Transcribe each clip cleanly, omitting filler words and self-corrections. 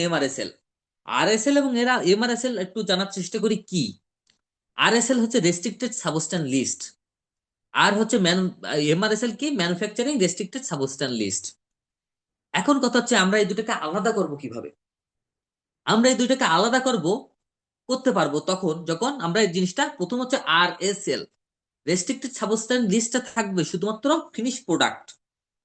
এমআরএসএল। RSL এবং এমআরএসএল একটু জানার চেষ্টা করি কি। আরএসএল হচ্ছে রেস্ট্রিক্টেড সাবস্টেন্স লিস্ট, আর হচ্ছে এমআরএসএল কি, ম্যানুফ্যাকচারিং রেস্ট্রিক্টেড সাবস্টেন্স লিস্ট। এখন কথা হচ্ছে আমরা এই দুটাকে আলাদা করব কিভাবে। আমরা এই দুইটাকে আলাদা করতে পারবো তখন যখন আমরা এই জিনিসটা, প্রথম হচ্ছে আরএসএল রেস্ট্রিক্টেড সাবস্টেন্স লিস্টটা থাকবে শুধুমাত্র ফিনিশ প্রোডাক্ট,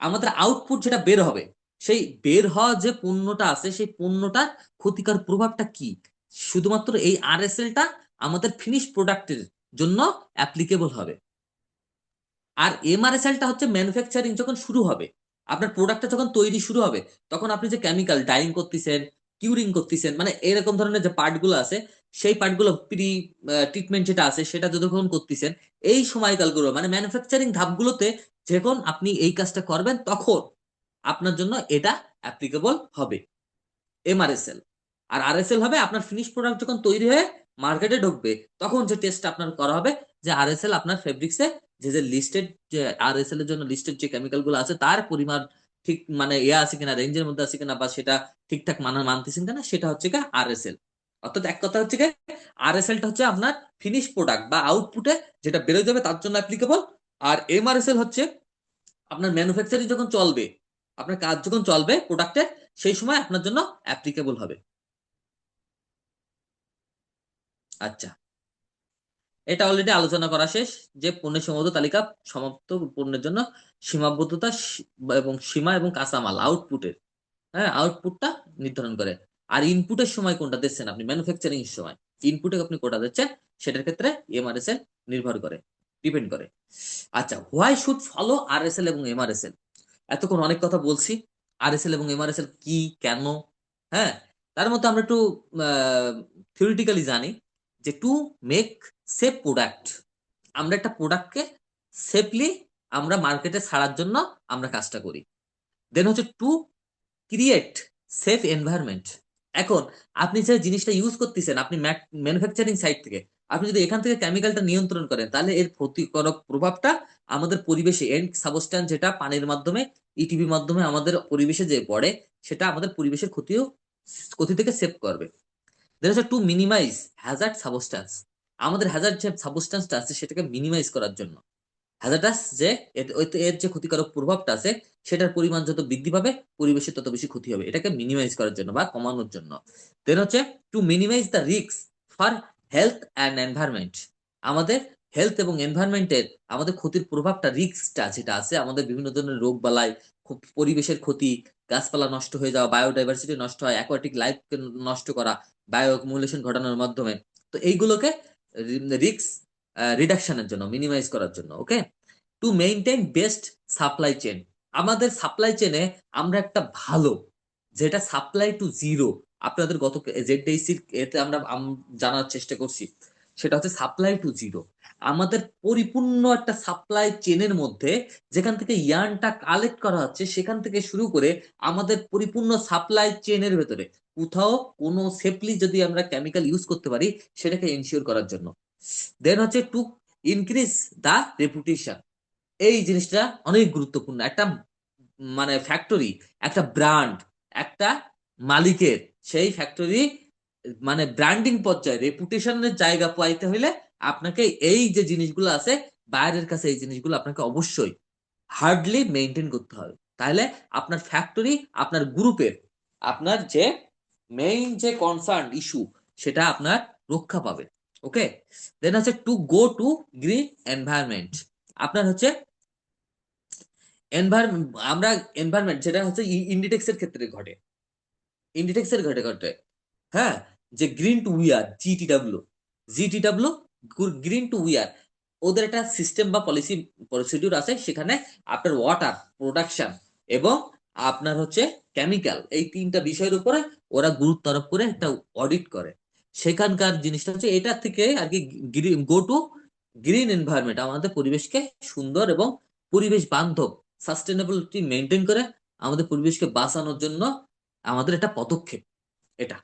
আমাদের আউটপুট যেটা বের হবে, সেই বের হওয়া যে পণ্যটা আছে সেই পণ্যটার ক্ষতিকর প্রভাবটা কি, শুধুমাত্র এই আরএসএলটা আমাদের ফিনিশ প্রোডাক্টের জন্য অ্যাপ্লিকেবল হবে। আর এমআরএসএলটা হচ্ছে ম্যানুফ্যাকচারিং যখন শুরু হবে, আপনার প্রোডাক্টটা যখন তৈরি শুরু হবে, তখন আপনি যে কেমিক্যাল ডাইং করতেছেন, কিউরিং করতেছেন, মানে এরকম ধরনের যে পার্টগুলো আছে, সেই পার্টগুলো প্রি ট্রিটমেন্ট যেটা আছে সেটা যখন করতেছেন, এই সময়কালগুলো মানে ম্যানুফ্যাকচারিং ধাপগুলোতে যখন আপনি এই কাজটা করবেন, তখন আপনার জন্য এটা অ্যাপ্লিকেবল হবে এমআরএসএল। আর আরএসএল হবে আপনার ফিনিশ প্রোডাক্ট যখন তৈরি হয়ে মার্কেটে ঢুকবে, তখন যে টেস্ট আপনার করা হবে যে আরএসএল আপনার ফেব্রিক্সে যে যে লিস্টেড, যে আরএসএল এর জন্য লিস্টেড যে কেমিক্যাল গুলো আছে তার পরিমাণ ঠিক মানে আছে কিনা, রেঞ্জের মধ্যে আছে কিনা, বা সেটা ঠিকঠাক মানতেছেন কিনা, সেটা হচ্ছে কি আরএসএল। অর্থাৎ এক কথা হচ্ছে কি, আরএসএলটা হচ্ছে আপনার ফিনিশ প্রোডাক্ট বা আউটপুটে যেটা বেরোয় যাবে তার জন্য অ্যাপ্লিকেবল। আর এমআরএসএল হচ্ছে আপনার ম্যানুফ্যাকচারিং যখন চলবে, আপনার কাজ যখন চলবে প্রোডাক্টের, সেই সময় আপনার জন্য অ্যাপ্লিকেবল হবে। আচ্ছা, এটা অলরেডি আলোচনা করা শেষ যে পণ্যের সীমাবদ্ধ তালিকা সমাপ্ত পণ্যের জন্য সীমাবদ্ধতা এবং সীমা এবং কাঁচামাল আউটপুটের, হ্যাঁ আউটপুটটা নির্ধারণ করে। আর ইনপুটের সময় কোনটা দিচ্ছেন আপনি, ম্যানুফ্যাকচারিং এর সময় ইনপুটে আপনি কোনটা দিচ্ছেন, সেটার ক্ষেত্রে এমআরএসএল নির্ভর করে, ডিপেন্ড করে। আচ্ছা, হোয়াই শুড ফলো আরএসএল এবং এমআরএসএল। এতক্ষণ অনেক কথা বলছি, আরএসএল এবং এমআরএসএল কি, কেন, হ্যাঁ। তার মধ্যে আমরা একটু থিওরিটিক্যালি জানি যে টু মেক সেফ প্রোডাক্ট, আমরা একটা প্রোডাক্টকে সেফলি আমরা মার্কেটে ছাড়ার জন্য আমরা কাজটা করি। দেন হচ্ছে টু ক্রিয়েট সেফ এনভায়রনমেন্ট। এখন আপনি যে জিনিসটা ইউজ করতেছেন, আপনি ম্যানুফ্যাকচারিং সাইড থেকে আপনি যদি এখান থেকে কেমিক্যালটা নিয়ন্ত্রণ করেন, তাহলে এর ক্ষতিকারক প্রভাবটা আমাদের পরিবেশে, এন্ড সাবস্ট্যান্স যেটা পানির মাধ্যমে, ইটিভির মাধ্যমে আমাদের পরিবেশে যে পড়ে, সেটা আমাদের পরিবেশের ক্ষতি থেকে সেভ করবে। দেন হচ্ছে টু মিনিমাইজ হ্যাজার্ড সাবস্ট্যান্স, আমাদের হ্যাজার্ড যে সাবস্ট্যান্সটা আছে সেটাকে মিনিমাইজ করার জন্য। হ্যাজার্ডাস যে এর যে ক্ষতিকারক প্রভাবটা আছে, সেটার পরিমাণ যত বৃদ্ধি পাবে পরিবেশে তত বেশি ক্ষতি হবে, এটাকে মিনিমাইজ করার জন্য বা কমানোর জন্য। দেন হচ্ছে to minimize the risk for health and environment, আমাদের হেলথ এবং এনভায়রনমেন্টের আমাদের ক্ষতির প্রভাবটা, রিস্কটা যেটা আছে, আমাদের বিভিন্ন ধরনের রোগ বালাই, পরিবেশের ক্ষতি, গাছপালা নষ্ট হয়ে যাওয়া, বায়োডাইভার্সিটি নষ্ট হয়, অ্যাকোয়াটিক লাইফকে নষ্ট করা বায়ো অ্যাকুমুলেশন ঘটানোর মাধ্যমে, তো এইগুলোকে রিস্ক রিডাকশনের জন্য, মিনিমাইজ করার জন্য। Okay, to maintain best supply chain, আমাদের সাপ্লাই চেনে আমরা একটা ভালো, যেটা সাপ্লাই টু জিরো, আপনাদের গত জেডডিসির এতে আমরা জানার চেষ্টা করছি, সেটা হচ্ছে সাপ্লাই টু জিরো। আমাদের পরিপূর্ণ একটা সাপ্লাই চেনের মধ্যে, যেখান থেকে ইয়ার্নটা কালেক্ট করা হচ্ছে সেখান থেকে শুরু করে আমাদের পরিপূর্ণ সাপ্লাই চেনের ভেতরে কোথাও কোনো সেফলি যদি আমরা কেমিক্যাল ইউজ করতে পারি, সেটাকে এনশিওর করার জন্য। দেন হচ্ছে টু ইনক্রিজ দা রেপুটেশন, এই জিনিসটা অনেক গুরুত্বপূর্ণ। একটা মানে ফ্যাক্টরি, একটা ব্র্যান্ড, একটা মালিকের সেই ফ্যাক্টরি মানে ব্র্যান্ডিং পর্যায়ে রেপুটেশনের জায়গা পাইতে হইলে আপনাকে এই যে জিনিসগুলো আছে বাইরের কাছে, এই জিনিসগুলো আপনাকে অবশ্যই হার্ডলি মেনটেন করতে হবে। তাহলে আপনার ফ্যাক্টরি, আপনার গ্রুপের, আপনার যে মেইন যে কনসার্ন ইস্যু, সেটা আপনার রক্ষা পাবে। ওকে, দেন হচ্ছে to go to green environment, আপনার হচ্ছে আমরা এনভায়রনমেন্ট যেটা হচ্ছে ইন্ডিটেক্স এর ক্ষেত্রে ঘটে, ইন্ডিটেক্স এর ঘটে ঘটে, হ্যাঁ, যে green to wear, GTW, green to wear, ওদের একটা সিস্টেম বা পলিসি প্রসিডিউর আছে, সেখানে আপনার ওয়াটার প্রোডাকশন এবং আপনার হচ্ছে কেমিক্যাল, এই তিনটা বিষয়ের উপরে ওরা গুরুত্ব আরোপ করে একটা অডিট করে। সেখানকার জিনিসটা হচ্ছে এটা থেকে আর কি, গো টু গ্রিন এনভায়রনমেন্ট, আমাদের পরিবেশকে সুন্দর এবং পরিবেশ বান্ধব, সাস্টেনেবিলিটি মেনটেন করে আমাদের পরিবেশকে বাঁচানোর জন্য আমাদের একটা পদক্ষেপ এটা।